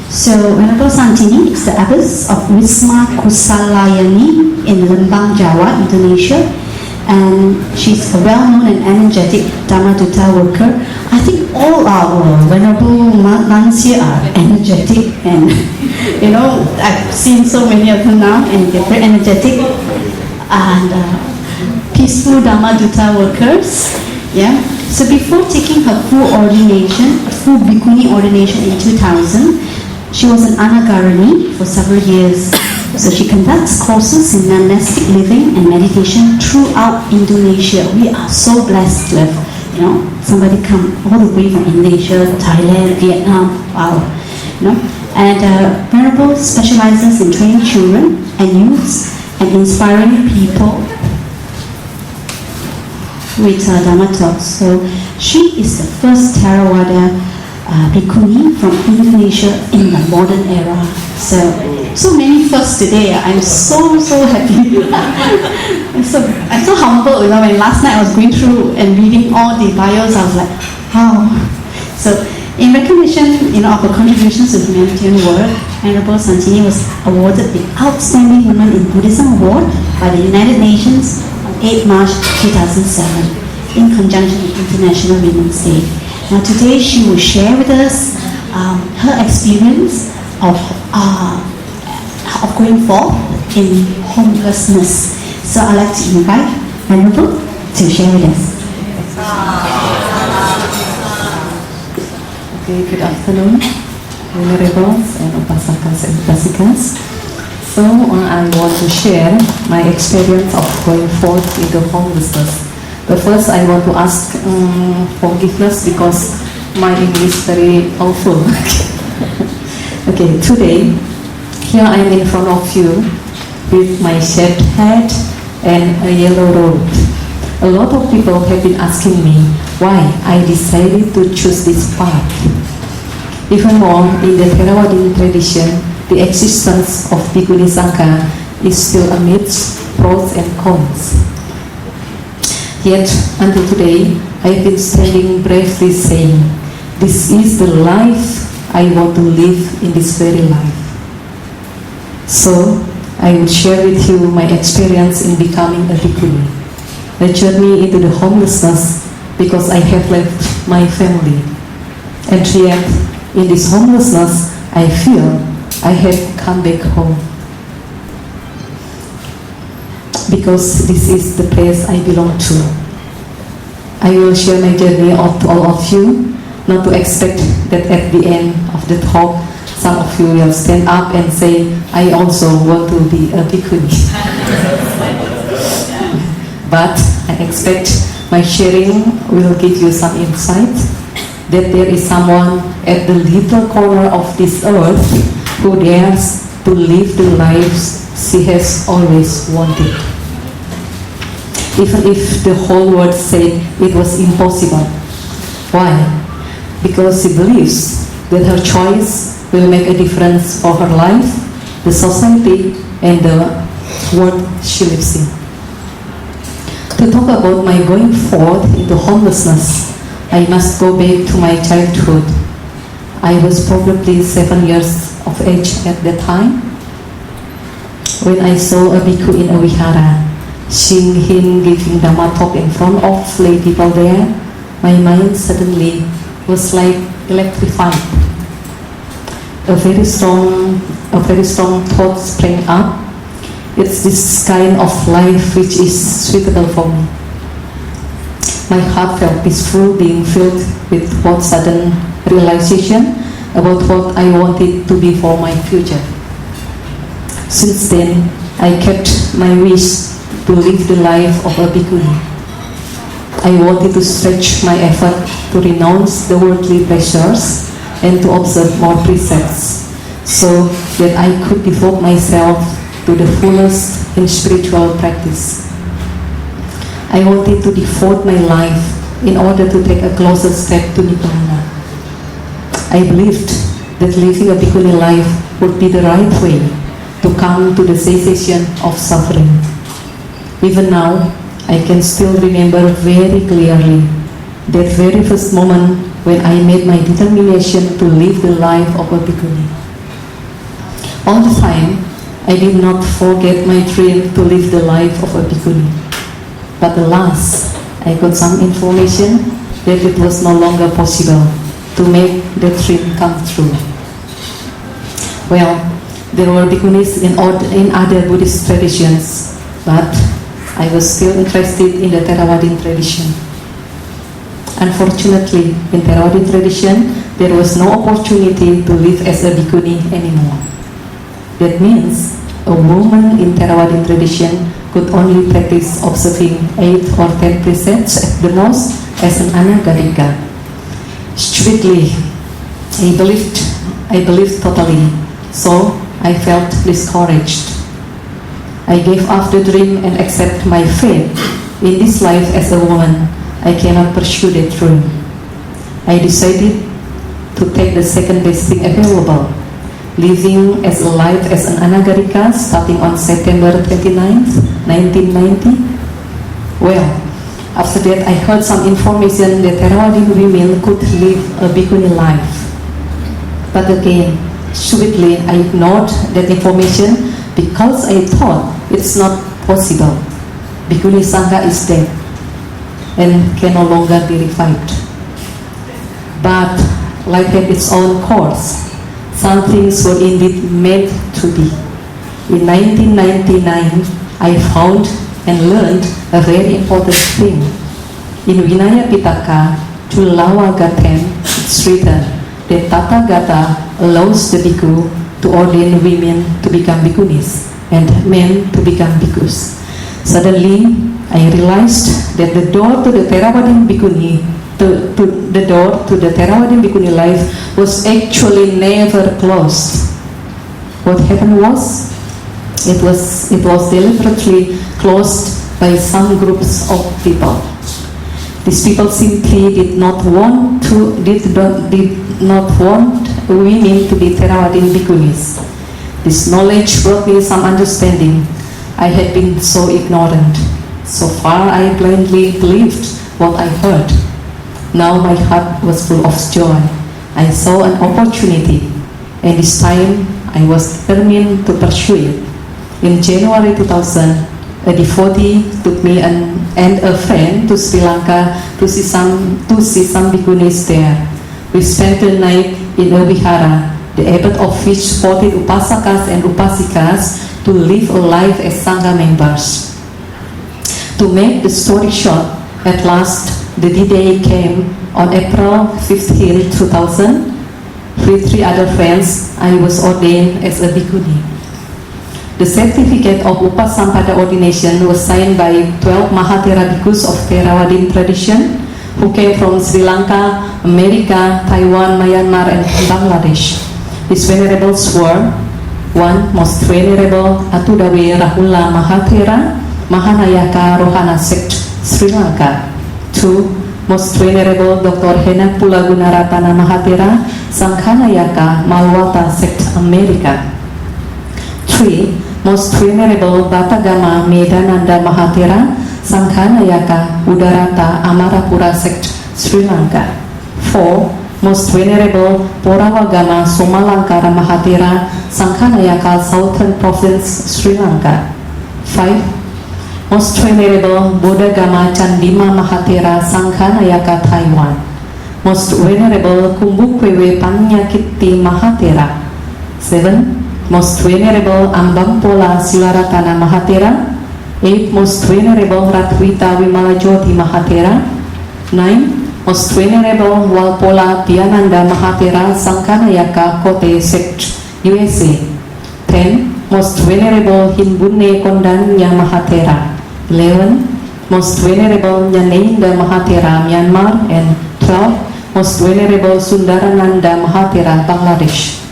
So Venerable Santini is the abbess of Wisma Kusalayani in Lembang, Jawa, Indonesia, and she's a well-known and energetic Dhamma Duta worker. I think all our Venerable nuns here are energetic, and I've seen so many of them now, and they're very energetic and peaceful Dhamma Duta workers. Yeah. So before taking her full bhikkhuni ordination in 2000, she was an anagarani for several years. So she conducts courses in monastic living and meditation throughout Indonesia. We are so blessed to have, somebody come all the way from Indonesia, Thailand, Vietnam. Wow, And Venerable specializes in training children and youths and inspiring people with Dhamma talks. So she is the first Theravada bhikkhuni from Indonesia in the modern era. So many firsts today. I'm so happy. I'm so humble. When last night I was going through and reading all the bios, I was like, wow. So in recognition, of her contributions to the humanitarian work, Venerable Santini was awarded the Outstanding Woman in Buddhism Award by the United Nations on 8 March 2007 in conjunction with International Women's Day. Now today she will share with us her experience of going forth in homelessness. So I'd like to invite Venerable to share with us. Okay, good afternoon, Venerables and Upasakas and Upasikas. So I want to share my experience of going forth into homelessness. But first I want to ask forgiveness because my English is very awful. Okay, today, here I am in front of you with my shaved head and a yellow robe. A lot of people have been asking me why I decided to choose this path. Even more, in the Theravada tradition, the existence of Bhikkhuni Sangha is still amidst pros and cons. Yet, until today, I've been standing bravely saying, this is the life I want to live in this very life. So, I will share with you my experience in becoming a bhikkhuni, a journey into the homelessness because I have left my family. And yet, in this homelessness, I feel I have come back home. Because this is the place I belong to. I will share my journey to all of you, not to expect that at the end of the talk, some of you will stand up and say, I also want to be a bhikkhuni. But I expect my sharing will give you some insight that there is someone at the little corner of this earth who dares to live the lives she has always wanted. Even if the whole world said it was impossible. Why? Because she believes that her choice will make a difference for her life, the society, and the world she lives in. To talk about my going forth into homelessness, I must go back to my childhood. I was probably 7 years of age at that time when I saw a bhikkhu in a vihara, seeing him giving Dhamma talk in front of lay people there. My mind suddenly was like electrified. A very strong thought sprang up. It's this kind of life which is suitable for me. My heart felt peaceful, being filled with what sudden realization about what I wanted to be for my future. Since then, I kept my wish to live the life of a bhikkhuni. I wanted to stretch my effort to renounce the worldly pleasures and to observe more precepts, so that I could devote myself to the fullest in spiritual practice. I wanted to devote my life in order to take a closer step to Nibbana. I believed that living a bhikkhuni life would be the right way to come to the cessation of suffering. Even now, I can still remember very clearly that very first moment when I made my determination to live the life of a bhikkhuni. All the time, I did not forget my dream to live the life of a bhikkhuni. But alas, I got some information that it was no longer possible to make the dream come true. Well, there were bhikkhunis in other Buddhist traditions, but I was still interested in the Theravada tradition. Unfortunately, in Theravada tradition, there was no opportunity to live as a bhikkhuni anymore. That means a woman in Theravada tradition could only practice observing 8 or 10 precepts at the most as an anagarika. Strictly, I believed totally, so I felt discouraged. I gave up the dream and accept my fate in this life as a woman. I cannot pursue that dream. I decided to take the second best thing available, living as a life as an anagarika starting on September 29th, 1990. Well, after that I heard some information that Theravada women could live a bhikkhuni life. But again, sweetly I ignored that information because I thought it's not possible. Bhikkhuni Sangha is dead and can no longer be revived. But life had its own course. Some things were indeed meant to be. In 1999, I found and learned a very important thing. In Vinaya Pitaka, Chulawa Gaten, it's written that Tathagata allows the bhikkhu to ordain women to become bhikkhunis and men to become bhikkhus. Suddenly, I realized that the door to the Theravada bhikkhuni, the door to the Theravada bhikkhuni life was actually never closed. What happened was, it was deliberately closed by some groups of people. These people simply did not want women to be Theravada bhikkhunis. This knowledge brought me some understanding. I had been so ignorant. So far I blindly believed what I heard. Now my heart was full of joy. I saw an opportunity, and this time I was determined to pursue it. In January 2000, a devotee took me and a friend to Sri Lanka to see some bhikkhunis there. We spent the night in a vihara, the abbot of which supported upasakas and upasikas to live a life as sangha members. To make the story short, at last the D-Day came on April 15, 2000. With 3 other friends, I was ordained as a bhikkhuni. The certificate of Upasampada ordination was signed by 12 Mahathera bhikkhus of Theravada tradition who came from Sri Lanka, America, Taiwan, Myanmar, and Bangladesh. These venerables were 1. Most Venerable Atudawe Rahula Mahathera, Mahanayaka Rohana sect, Sri Lanka. 2. Most Venerable Dr. Henapula Gunaratana Mahathera, Sanghanayaka Malwata sect, America. 3. Most Venerable Batagama Medananda Mahathera, Sanghanayaka Udarata Amarapura sect, Sri Lanka. 4. Most Venerable Porawagama Somalankara Mahathera, Sanghanayaka Southern Province, Sri Lanka. 5. Most Venerable Bodhagama Chandima Mahathera, Sanghanayaka Taiwan. Most Venerable Kumbukwewe Panyakitti Mahathera. 7. Most Venerable Ambampola Silaratana Mahathera. 8. Most Venerable Ratwita Vimalajoti Mahathera. 9. Most Venerable Walpola Piananda Mahathera, Sanghanayaka Kote sect, USA. 10. Most Venerable Hinbunne Kondanya Mahathera. 11. Most Venerable Nyaneinda Mahathera, Myanmar. And 12. Most Venerable Sundarananda Mahathera, Bangladesh.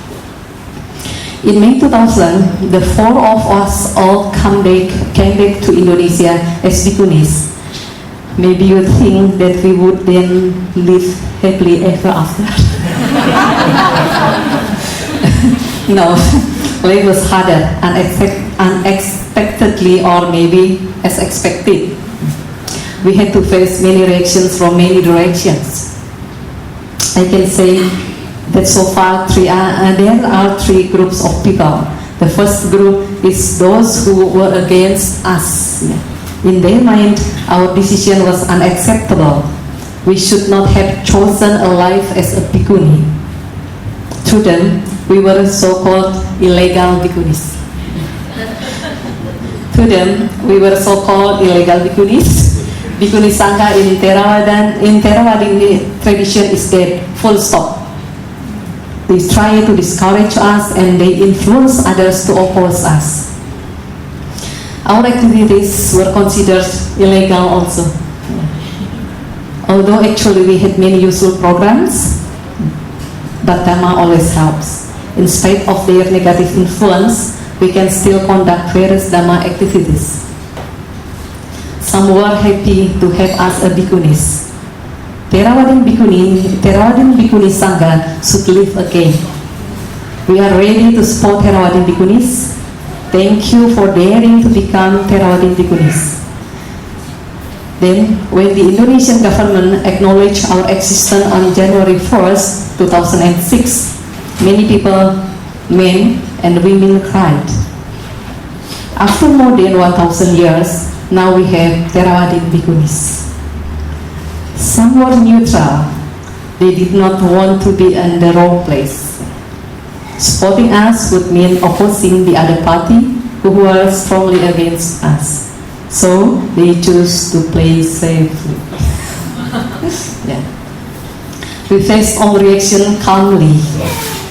In May 2000, the 4 of us all came back to Indonesia as bhikkhunis. Maybe you think that we would then live happily ever after. No, life was harder, unexpectedly, or maybe as expected. We had to face many reactions from many directions. I can say that so far there are 3 groups of people. The first group is those who were against us. In their mind, our decision was unacceptable. We should not have chosen a life as a bhikkhuni. To them, we were so-called illegal bhikkhunis. To them, we were so-called illegal bhikkhunis. Bhikkhuni Sangha in Theravada tradition is dead, full stop. They try to discourage us and they influence others to oppose us. Our activities were considered illegal also. Although actually we had many useful programs, but Dhamma always helps. In spite of their negative influence, we can still conduct various Dhamma activities. Some were happy to have us a bhikkhunis. Theravada Bhikkhuni Sangha should live again. We are ready to support Theravada Bhikkhunis. Thank you for daring to become Theravada Bhikkhunis. Then, when the Indonesian government acknowledged our existence on January 1st, 2006, many people, men and women cried. After more than 1,000 years, now we have Theravada Bhikkhunis. Some were neutral. They did not want to be in the wrong place. Supporting us would mean opposing the other party who were strongly against us. So they chose to play safely. Yeah. We faced all reaction calmly,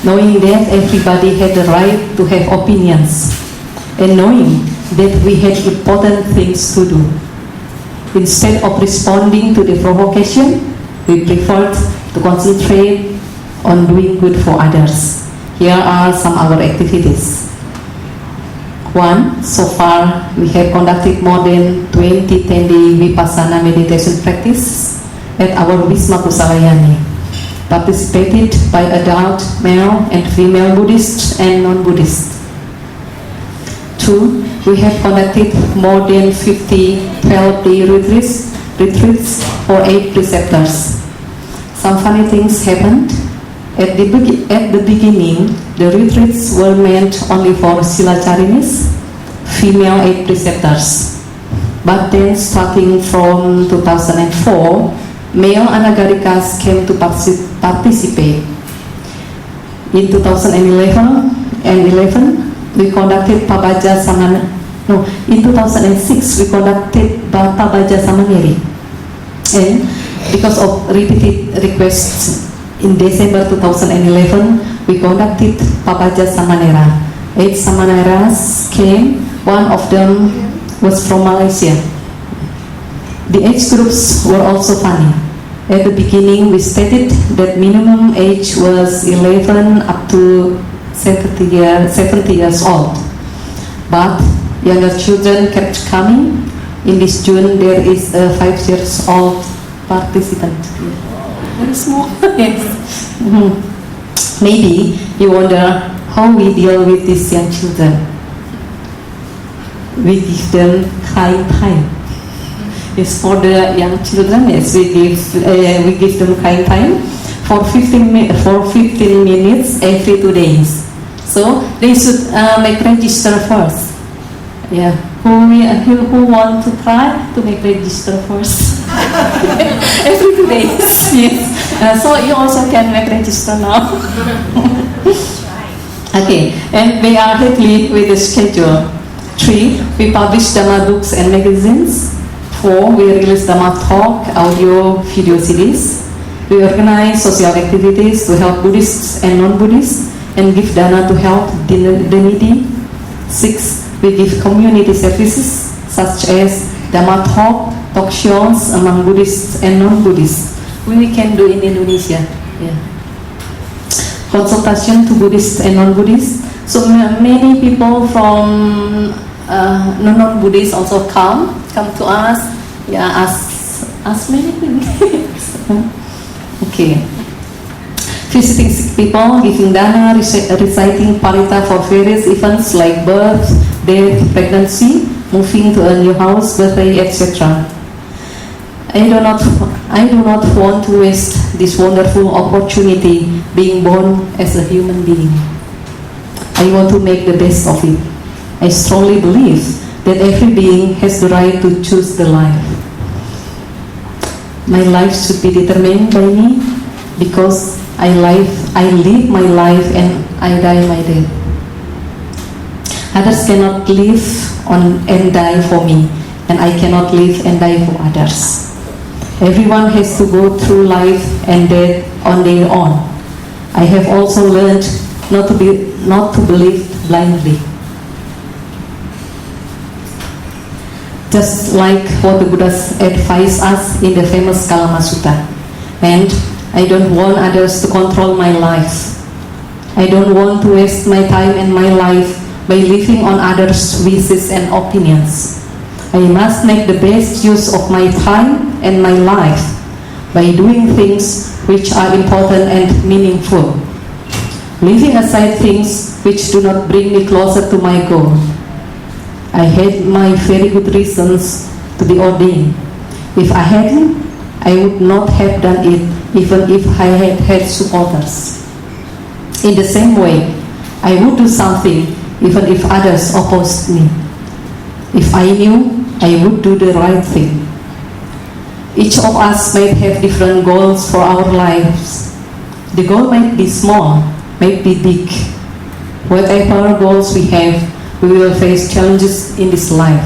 knowing that everybody had the right to have opinions, and knowing that we had important things to do. Instead of responding to the provocation, we preferred to concentrate on doing good for others. Here are some of our activities. 1. So far, we have conducted more than 20 10-day Vipassana meditation practice at our Wisma Kusalayani, participated by adult, male and female Buddhists and non-Buddhists. 2. We have conducted more than 50 12-day retreats for 8 preceptors. Some funny things happened. At the beginning, the retreats were meant only for Silacharinis, female 8 preceptors. But then, starting from 2004, male Anagarikas came to participate. In 2011, we conducted Pabaja Samaneri. No, in 2006, we conducted Pabaja Samaneri. And because of repeated requests, in December 2011, we conducted Pabaja Samanera. 8 Samaneras came, one of them was from Malaysia. The age groups were also funny. At the beginning, we stated that minimum age was 11 up to 70 years old. But younger children kept coming. In this June, there is a 5 years old participant. Very small. Yes. Maybe you wonder how we deal with these young children. We give them kind time. Yes, for the young children, yes, we give them kind time for 15 minutes every 2 days. So they should make register first. Yeah, who want to try to make register first? Every 2 days. Yes. So you also can make register now. Okay, and we are happy with the schedule. 3. We publish Dhamma books and magazines. 4. We release Dhamma talk, audio, video CDs. We organize social activities to help Buddhists and non-Buddhists and give Dana to help the needy. 6. We give community services such as Dhamma talk shows among Buddhists and non-Buddhists. We can do in Indonesia. Yeah. Consultation to Buddhists and non-Buddhists. So many people from non-Buddhists also come to us. Yeah, ask many things. Okay. Visiting sick people, giving dana, reciting parita for various events like birth, death, pregnancy, moving to a new house, birthday, etc. I do not want to waste this wonderful opportunity being born as a human being. I I want to make the best of it. I strongly believe that every being has the right to choose the life. My life should be determined by me because I live my life and I die my death. Others cannot live and die for me, and I cannot live and die for others. Everyone has to go through life and death on their own. I have also learned not to believe blindly. Just like what the Buddhas advise us in the famous Kalama Sutta. And I don't want others to control my life. I don't want to waste my time and my life by living on others' wishes and opinions. I must make the best use of my time and my life by doing things which are important and meaningful, leaving aside things which do not bring me closer to my goal. I had my very good reasons to be ordained. If I hadn't, I would not have done it even if I had had supporters. In the same way, I would do something even if others opposed me. If I knew, I would do the right thing. Each of us might have different goals for our lives. The goal might be small, might be big. Whatever goals we have, we will face challenges in this life.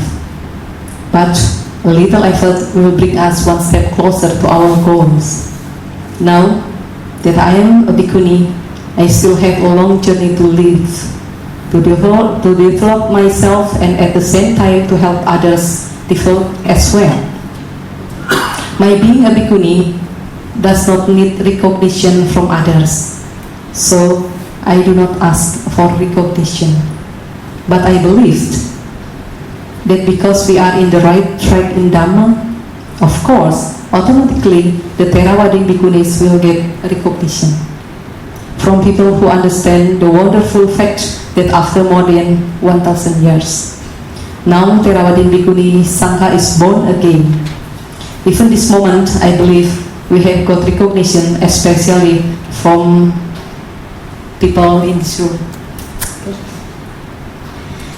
But a little effort will bring us one step closer to our goals. Now that I am a bhikkhuni, I still have a long journey to live, to develop myself and at the same time to help others develop as well. My being a bhikkhuni does not need recognition from others, so I do not ask for recognition. But I believed that because we are in the right track in Dhamma, of course, automatically the Theravada Bhikkhunis will get recognition from people who understand the wonderful fact that after more than 1,000 years, now Theravada Bhikkhuni Sangha is born again. Even this moment, I believe we have got recognition, especially from people in this room.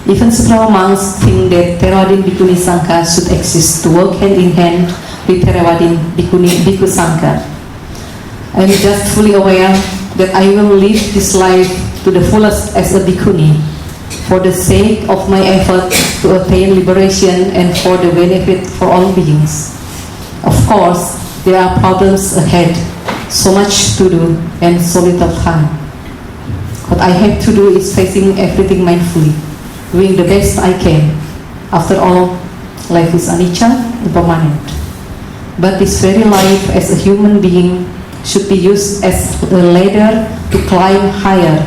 Even several monks think that Theravada Bhikkhuni Sangha should exist to work hand in hand with Theravada Bhikkhu Sangha. I am just fully aware that I will live this life to the fullest as a bhikkhuni for the sake of my effort to attain liberation and for the benefit for all beings. Of course, there are problems ahead, so much to do and so little time. What I have to do is facing everything mindfully, doing the best I can. After all, life is anicca, impermanent. But this very life as a human being should be used as a ladder to climb higher.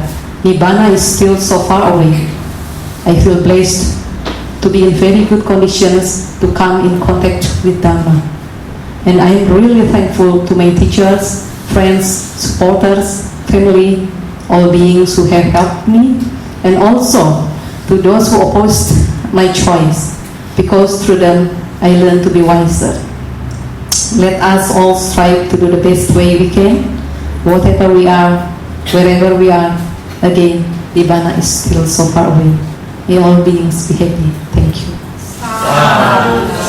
Nibbana is still so far away. I feel blessed to be in very good conditions to come in contact with Dhamma. And I am really thankful to my teachers, friends, supporters, family, all beings who have helped me, and also to those who opposed my choice, because through them I learned to be wiser. Let us all strive to do the best way we can, whatever we are, wherever we are. Again, Nibbana is still so far away. May all beings be happy. Thank you.